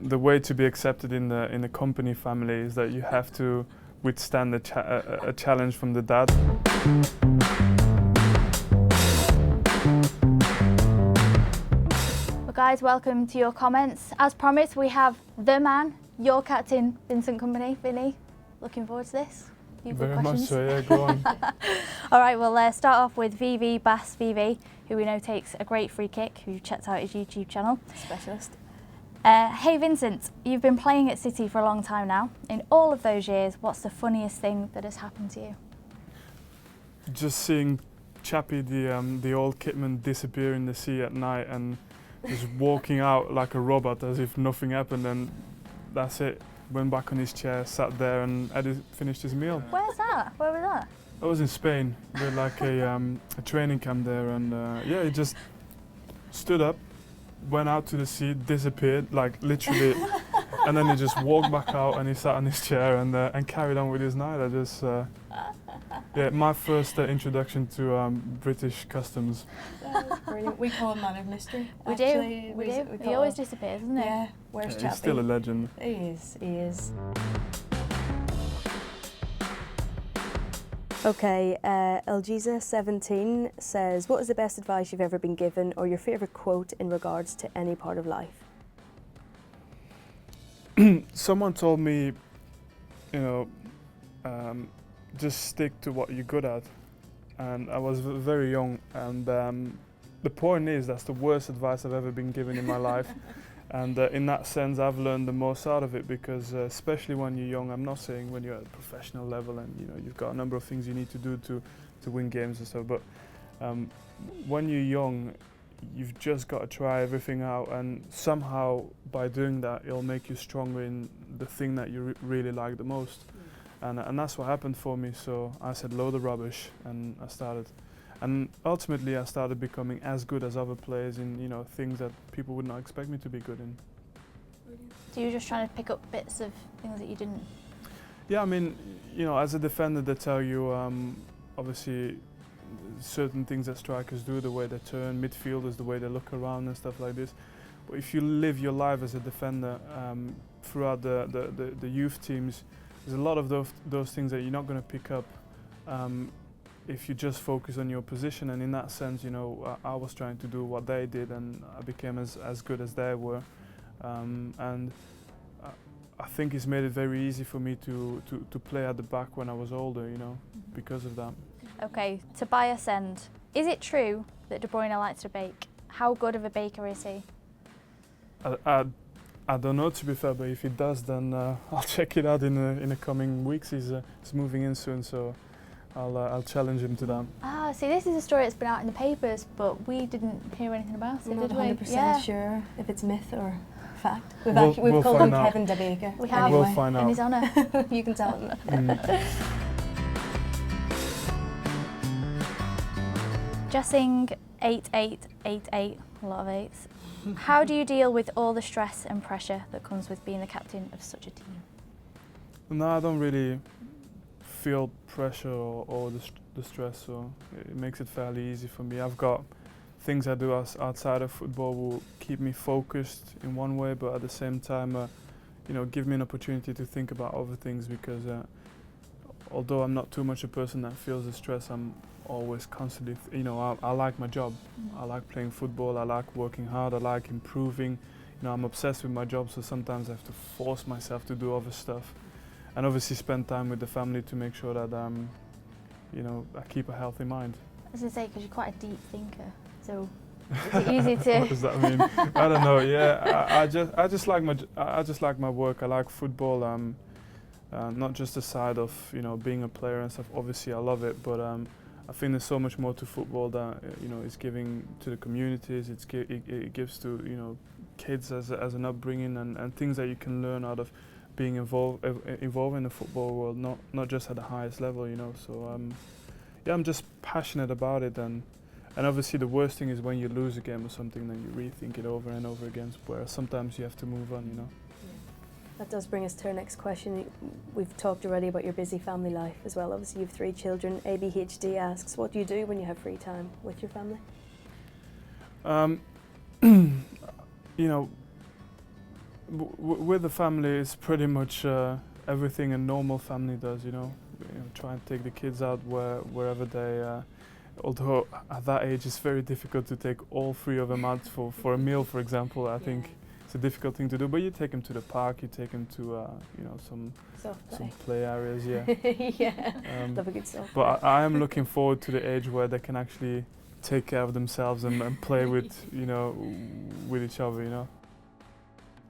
the way to be accepted in the Kompany family is that you have to withstand a challenge from the dad. Well guys, welcome to your comments. As promised, we have the man, your captain, Vincent Kompany. Vinny, looking forward to this. Very much so, yeah, go on. All right, we'll start off with VV Bass VV, who we know takes a great free kick, who checked out his YouTube channel. Specialist. Hey Vincent, you've been playing at City for a long time now. In all of those years, what's the funniest thing that has happened to you? Just seeing Chappie, the old kitman, disappear in the sea at night and just walking out like a robot as if nothing happened, and that's it. Went back on his chair, sat there and finished his meal. Where's that? Where was that? I was in Spain. We had like a training camp there, and yeah, he just stood up, went out to the sea, disappeared, like literally, and then he just walked back out and he sat on his chair and carried on with his night. I just, yeah, my first introduction to British customs. That's brilliant. We call him Man of Mystery. We actually. do. He always disappears, doesn't he? Yeah, where's Chappie? He's still a legend. He is. Okay, Elgiza17 says, what is the best advice you've ever been given or your favourite quote in regards to any part of life? Someone told me, you know, just stick to what you're good at. And I was very young, and the point is that's the worst advice I've ever been given in my life. And in that sense, I've learned the most out of it, because especially when you're young, I'm not saying when you're at a professional level and you know you've got a number of things you need to do to win games and stuff, but when you're young, you've just got to try everything out, and somehow by doing that, it'll make you stronger in the thing that you really like the most. And that's what happened for me. So I said, load the rubbish, and I started. And ultimately, I started becoming as good as other players in, you know, things that people would not expect me to be good in. So you were just trying to pick up bits of things that you didn't? Yeah, I mean, you know, as a defender, they tell you, obviously, certain things that strikers do, the way they turn, midfielders, the way they look around and stuff like this. But if you live your life as a defender throughout the youth teams, there's a lot of those things that you're not going to pick up if you just focus on your position. And in that sense, you know, I was trying to do what they did, and I became as good as they were. And I think it's made it very easy for me to play at the back when I was older, you know, because of that. Okay, Tobias End. Is it true that De Bruyne likes to bake? How good of a baker is he? I don't know, to be fair, but if he does, then I'll check it out in the coming weeks. He's moving in soon, so I'll challenge him to that. Ah, see, this is a story that's been out in the papers, but we didn't hear anything about it, I'm did not we? 100% sure if it's myth or fact. We've We'll called him find out. Kevin De Baker. We have. We'll find In out. his honour. You can tell him. Jessing 8888, a lot of eights. How do you deal with all the stress and pressure that comes with being the captain of such a team? No, I don't really feel pressure or the stress, so it makes it fairly easy for me. I've got things I do outside of football will keep me focused in one way, but at the same time, you know, give me an opportunity to think about other things, because although I'm not too much a person that feels the stress, I'm always constantly, you know, I like my job. I like playing football, I like working hard, I like improving. You know, I'm obsessed with my job, so sometimes I have to force myself to do other stuff. And obviously spend time with the family to make sure that, you know, I keep a healthy mind. I was going to say, because you're quite a deep thinker, so is it easy to... What does that mean? I don't know. Yeah, I just like my work. I like football. Not just the side of, you know, being a player and stuff. Obviously, I love it, but I think there's so much more to football that you know it's giving to the communities. It gives to, you know, kids as an upbringing and things that you can learn out of being involved in the football world, not just at the highest level, you know. So yeah, I'm just passionate about it, and obviously the worst thing is when you lose a game or something, then you rethink it over and over again, where sometimes you have to move on, you know. That does bring us to our next question. We've talked already about your busy family life as well. Obviously you have 3 children. ABHD asks, what do you do when you have free time with your family? You know, with the family, it's pretty much everything a normal family does. You know, try and take the kids out wherever they. Although at that age, it's very difficult to take all three of them out for a meal, for example. I think it's a difficult thing to do. But you take them to the park, you take them to you know, some play areas. Yeah. Yeah. Love a good soft play. But I am looking forward to the age where they can actually take care of themselves and play with, you know, with each other, you know.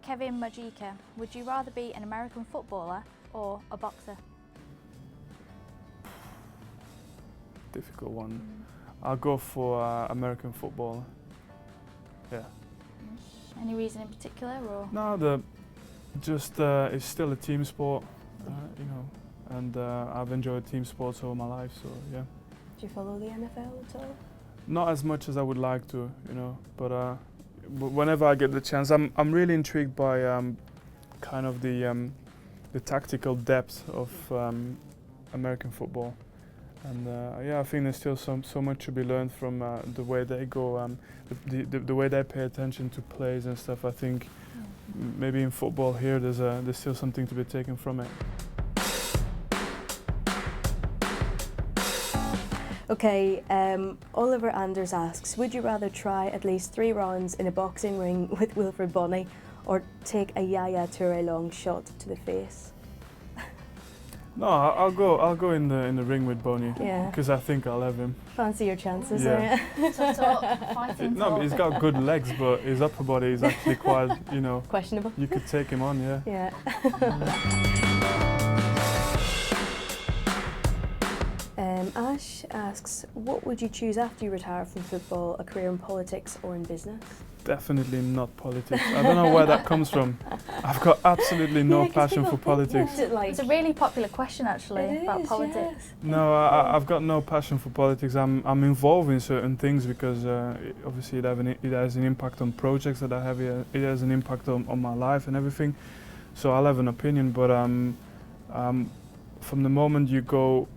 Kevin Majika, would you rather be an American footballer or a boxer? Difficult one. I'll go for American football. Yeah. Any reason in particular, or? No, it's still a team sport, you know, and I've enjoyed team sports all my life, so yeah. Do you follow the NFL at all? Not as much as I would like to, you know, but whenever I get the chance, I'm really intrigued by kind of the tactical depth of American football. And yeah, I think there's still so much to be learned from the way they go, the way they pay attention to plays and stuff. I think maybe in football here there's still something to be taken from it. Okay, Oliver Anders asks, would you rather try at least 3 rounds in a boxing ring with Wilfred Bony, or take a Yaya Touré long shot to the face? No, I'll go in the ring with Bony. Yeah. Because I think I'll have him. Fancy your chances, Yeah. Fighting No, but he's got good legs, but his upper body is actually quite, you know. Questionable. You could take him on, yeah. Yeah. Ash asks, what would you choose after you retire from football, a career in politics or in business? Definitely not politics. I don't know where that comes from. I've got absolutely no passion for politics. It's a really popular question, actually, about politics. No, I've got no passion for politics. I'm involved in certain things because obviously it has an impact on projects that I have here. It has an impact on my life and everything. So I'll have an opinion, but from the moment you go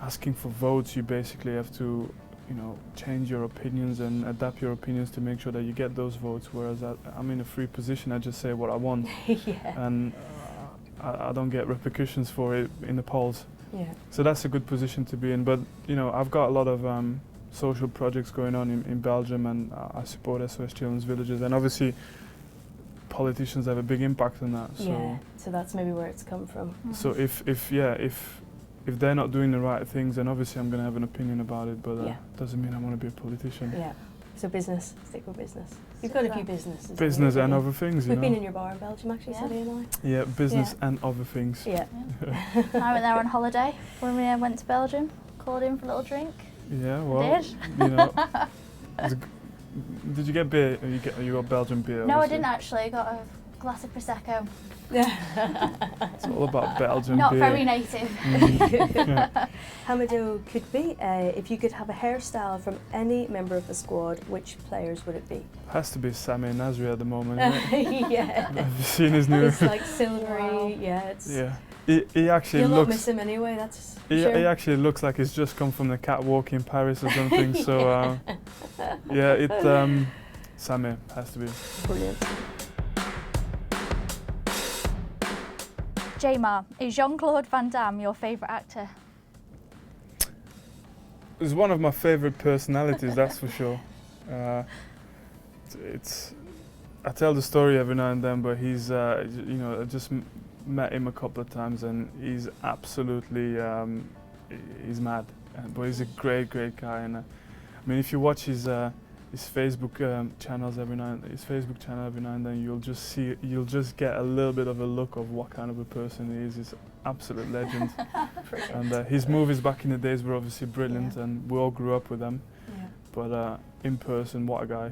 asking for votes, you basically have to, you know, change your opinions and adapt your opinions to make sure that you get those votes. Whereas I'm in a free position, I just say what I want, and I don't get repercussions for it in the polls. Yeah. So that's a good position to be in. But you know, I've got a lot of social projects going on in Belgium, and I support SOS Children's Villages, and obviously politicians have a big impact on that. Yeah. So that's maybe where it's come from. So if they're not doing the right things, then obviously I'm going to have an opinion about it, but doesn't mean I want to be a politician. Yeah. So business, stick with business. You've got a few businesses. Business and other things, We've been in your bar in Belgium, actually, Sadie and I. Yeah, business and other things. Yeah. I went there on holiday when we went to Belgium, called in for a little drink. Yeah, well, I did. You know, did you get beer? You got Belgian beer? No, obviously. I didn't actually. I got a glass of Prosecco. It's all about Belgian Not beer. very native. Hamidou could be, if you could have a hairstyle from any member of the squad, which players would it be? Has to be Sammy Nasri at the moment. Yeah. Have you seen his new? It's like silvery, it's... Yeah. He actually You'll looks. not miss him anyway, that's He sure. actually looks like he's just come from the catwalk in Paris or something. So yeah, Sammy has to be. Brilliant. Jamar, is Jean-Claude Van Damme your favourite actor? He's one of my favourite personalities, that's for sure. I tell the story every now and then, but he's, you know, I just met him a couple of times, and he's absolutely, he's mad. But he's a great guy, and I mean, if you watch his Facebook channels every now and then, you'll just get a little bit of a look of what kind of a person he is. He's an absolute legend. And his movies back in the days were obviously brilliant, and we all grew up with them. Yeah. But in person, what a guy.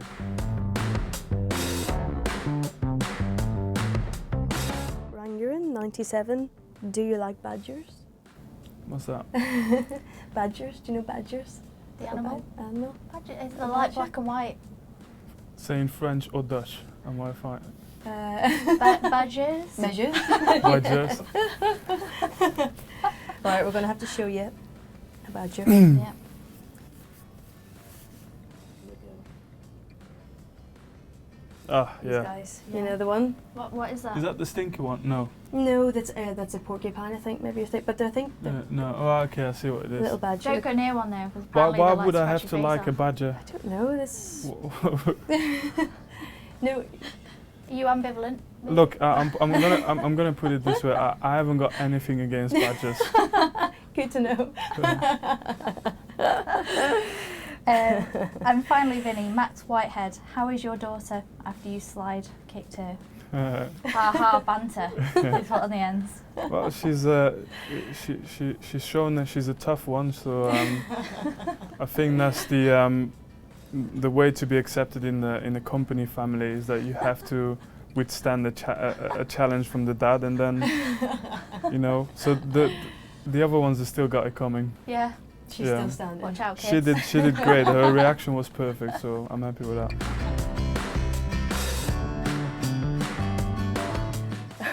Rangurin, 97. Do you like badgers? What's that? Badgers, do you know badgers? The animal? Animal? Badger, it's the light black and white. Say in French or Dutch, am I fine? Badgers? Badgers? Badgers. Right, we're going to have to show you a badger. Yeah. Ah, These yeah. guys. You know the one? What is that? Is that the stinky one? No. No, that's a porcupine, I think. Maybe you think, but I think the No. Oh, okay, I see what it is. little badger. Don't go near one there, because Why would I have to like a badger? I don't know this. No, Are you ambivalent? Look, I'm gonna put it this way. I haven't got anything against badgers. good to know. And finally, Vinny, Max Whitehead, how is your daughter after you slide kicked her? Ha ha banter is what on the ends. Well, she's shown that she's a tough one, so I think that's the way to be accepted in the company family is that you have to withstand a challenge from the dad, and then you know. So the other ones have still got it coming. Yeah. She's Yeah. still standing. Watch out, kids. She did great. Her reaction was perfect, so I'm happy with that.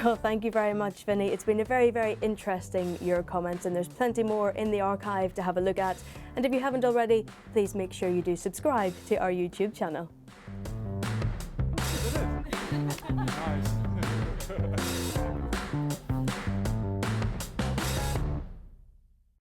Well, thank you very much, Vinny. It's been a very, very interesting your comments, and there's plenty more in the archive to have a look at. And if you haven't already, please make sure you do subscribe to our YouTube channel.